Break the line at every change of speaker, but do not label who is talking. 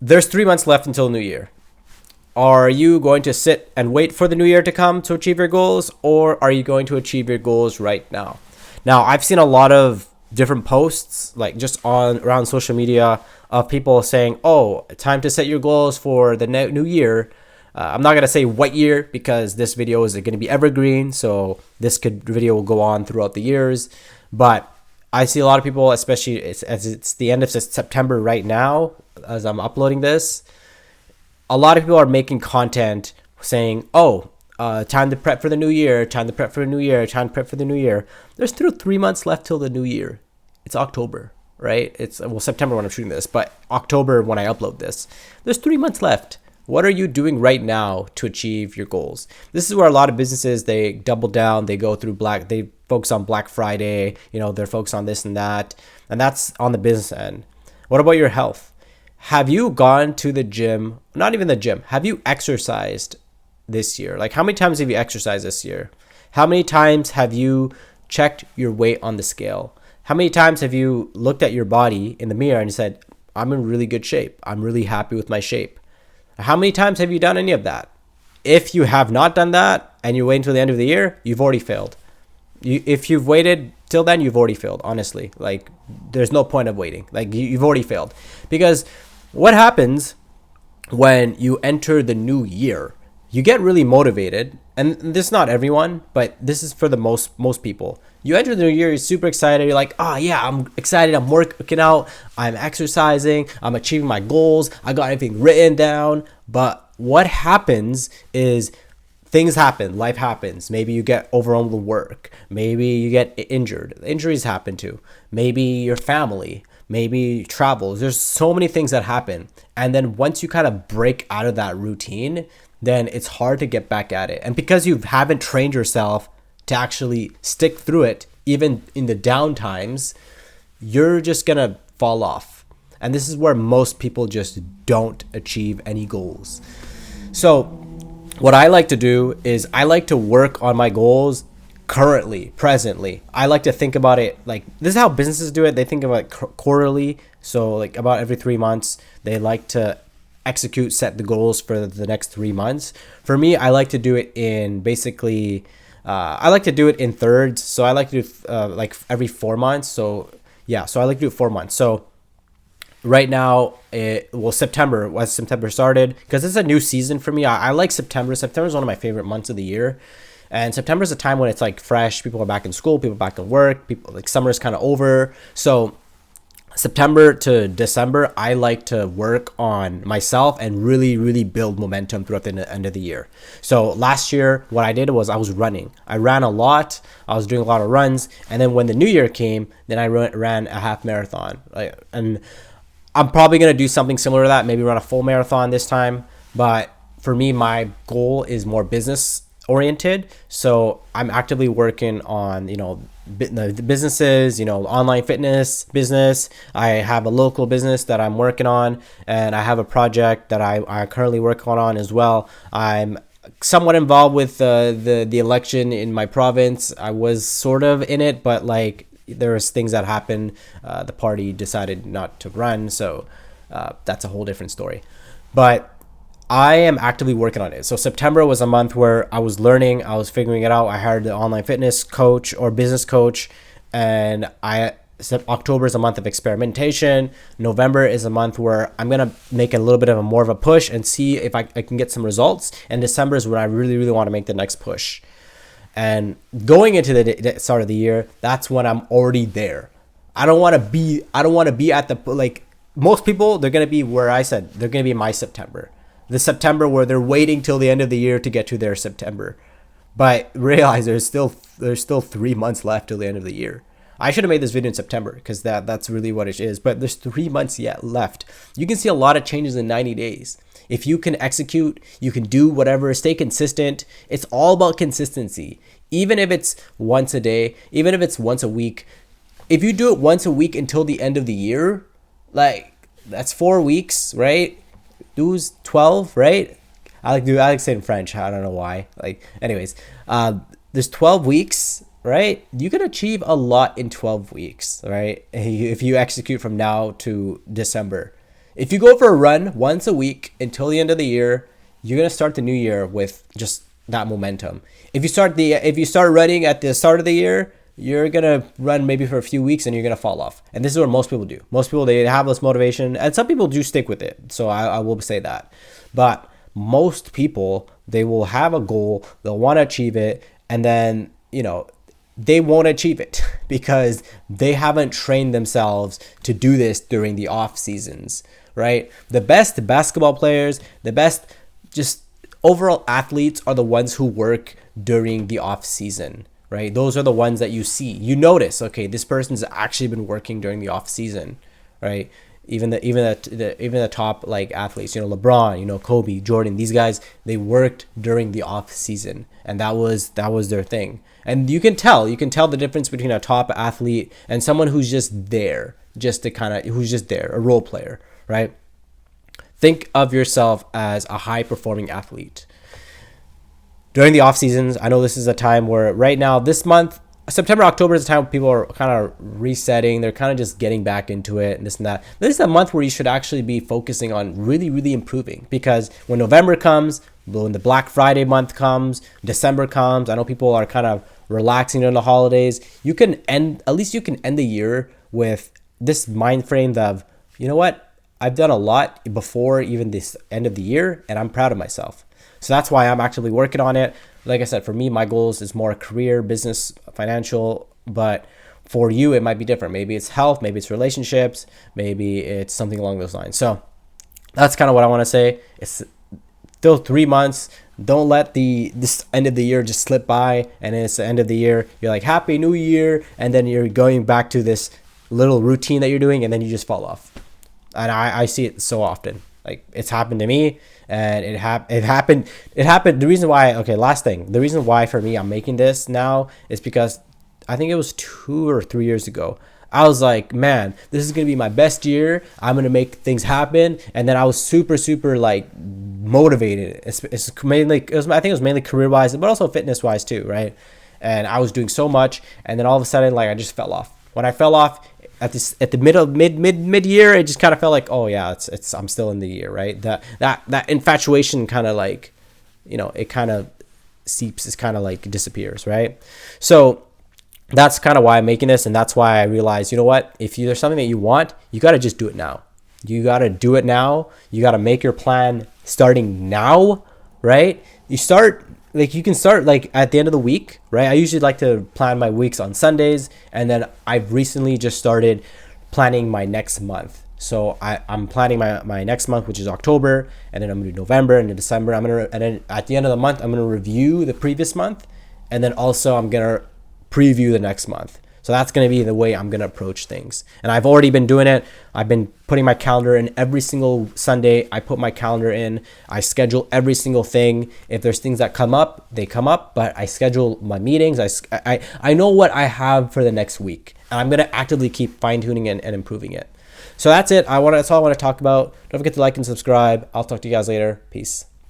there's 3 months left until New Year. Are you going to sit and wait for the new year to come to achieve your goals, or are you going to achieve your goals right now? Now, I've seen a lot of different posts, like just on around social media, of people saying, "Oh, time to set your goals for the new year." I'm not gonna say what year because this video is going to be evergreen, so video will go on throughout the years. But I see a lot of people, especially as it's the end of September right now, as I'm uploading this. A lot of people are making content saying, "Oh, time to prep for the new year, time to prep for the new year, time to prep for the new year." There's still 3 months left till the new year. It's October, right? It's September when I'm shooting this, but October when I upload this. There's 3 months left. What are you doing right now to achieve your goals? This is where a lot of businesses, they double down, they go through they focus on Black Friday, they're focused on this and that, and that's on the business end. What about your health? Have you gone to the gym? Not even the gym. Have you exercised this year? Like, how many times have you exercised this year? How many times have you checked your weight on the scale? How many times have you looked at your body in the mirror and said, "I'm in really good shape. I'm really happy with my shape"? How many times have you done any of that? If you have not done that and you wait until the end of the year, you've already failed. If you've waited till then, you've already failed, honestly. Like, there's no point of waiting. Like, you've already failed. Because what happens when you enter the new year? You get really motivated, and this is not everyone, but this is for the most people. You enter the new year, you're super excited. You're like, "Oh yeah, I'm excited. I'm working out. I'm exercising. I'm achieving my goals. I got everything written down." But what happens is things happen. Life happens. Maybe you get overwhelmed with work. Maybe you get injured. Injuries happen too. Maybe your family. Maybe travels. There's so many things that happen. And then once you kind of break out of that routine, then it's hard to get back at it. And because you haven't trained yourself to actually stick through it, even in the down times, you're just going to fall off. And this is where most people just don't achieve any goals. So what I like to do is I like to work on my goals currently, presently. I like to think about it like this is how businesses do it. They think about it quarterly. So like about every 3 months, they like to set the goals for the next 3 months. For me, I like to do it in basically, I like to do it in thirds. So I like to do like every 4 months. So yeah, so I like to do 4 months. So right now, September, as September started, because it's a new season for me. I like September. September is one of my favorite months of the year. And September is a time when it's like fresh. People are back in school. People are back at work. People like summer is kind of over. So September to December, I like to work on myself and really, really build momentum throughout the end of the year. So last year, what I did was I was running. I ran a lot. I was doing a lot of runs. And then when the new year came, then I ran a half marathon. And I'm probably going to do something similar to that, maybe run a full marathon this time. But for me, my goal is more business oriented. So I'm actively working on, the businesses, online fitness business. I have a local business that I'm working on, and I have a project that I currently work on as well. I'm somewhat involved with the election in my province. I was sort of in it, but like there was things that happened. The party decided not to run, so that's a whole different story. But I am actively working on it. So September was a month where I was learning, I was figuring it out. I hired the online fitness coach or business coach, and October is a month of experimentation. November is a month where I'm gonna make a little bit of a more of a push and see if I can get some results. And December is when I really, really want to make the next push. And going into the start of the year, that's when I'm already there. I don't want to be at the, like most people, they're going to be where I said, they're going to be my September. The September where they're waiting till the end of the year to get to their September. But realize there's still 3 months left till the end of the year. I should have made this video in September because that's really what it is. But there's 3 months yet left. You can see a lot of changes in 90 days. If you can execute, you can do whatever, stay consistent. It's all about consistency. Even if it's once a day, even if it's once a week. If you do it once a week until the end of the year, like that's 4 weeks, right? Do's 12, right? I like to say it in French. I don't know why. Anyways, there's 12 weeks, right? You can achieve a lot in 12 weeks, right? If you execute from now to December. If you go for a run once a week until the end of the year, you're gonna start the new year with just that momentum. If you start running at the start of the year, you're gonna run maybe for a few weeks and you're gonna fall off. And this is what most people do. Most people, they have this motivation, and some people do stick with it. So I will say that. But most people, they will have a goal, they'll want to achieve it, and then they won't achieve it because they haven't trained themselves to do this during the off seasons, right? The best basketball players, the best just overall athletes are the ones who work during the off season, right? Those are the ones that you see. You notice, okay, this person's actually been working during the off season, right? Even the top like athletes, LeBron, Kobe, Jordan, these guys, they worked during the off season, and that was their thing. And you can tell the difference between a top athlete and someone who's just there, a role player, right? Think of yourself as a high performing athlete. During the off seasons, I know this is a time where right now, this month, September, October is a time where people are kind of resetting. They're kind of just getting back into it and this and that. This is a month where you should actually be focusing on really, really improving, because when November comes, when the Black Friday month comes, December comes, I know people are kind of relaxing during the holidays. You can end the year with this mind frame of, you know what? I've done a lot before even this end of the year, and I'm proud of myself. So that's why I'm actively working on it. Like I said, for me, my goals is more career, business, financial, but for you, it might be different. Maybe it's health, maybe it's relationships, maybe it's something along those lines. So that's kind of what I want to say. It's still 3 months. Don't let this end of the year just slip by, and then it's the end of the year. You're like, Happy New Year, and then you're going back to this little routine that you're doing, and then you just fall off. And I see it so often. Like, it's happened to me, and it happened. The reason why, last thing, the reason why for me I'm making this now is because I think it was 2 or 3 years ago. I was like, man, this is gonna be my best year. I'm gonna make things happen, and then I was super, super like motivated. I think it was mainly career wise, but also fitness wise too, right? And I was doing so much, and then all of a sudden, like, I just fell off. When I fell off at the mid year, it just kind of felt like, oh yeah, it's I'm still in the year, right? That infatuation kind of like, it kind of seeps, it kind of like disappears, right? So that's kind of why I'm making this, and that's why I realized, you know what? If there's something that you want, you got to just do it now. You got to do it now. You got to make your plan starting now, right? You can start like at the end of the week, right? I usually like to plan my weeks on Sundays, and then I've recently just started planning my next month. So I'm planning my next month, which is October, and then I'm gonna do November and then December. And then at the end of the month, I'm gonna review the previous month, and then also I'm gonna preview the next month. So that's going to be the way I'm going to approach things. And I've already been doing it. I've been putting my calendar in every single Sunday. I put my calendar in. I schedule every single thing. If there's things that come up, they come up, but I schedule my meetings. I know what I have for the next week, and I'm going to actively keep fine-tuning and improving it. So that's it. That's all I want to talk about. Don't forget to like and subscribe. I'll talk to you guys later. Peace.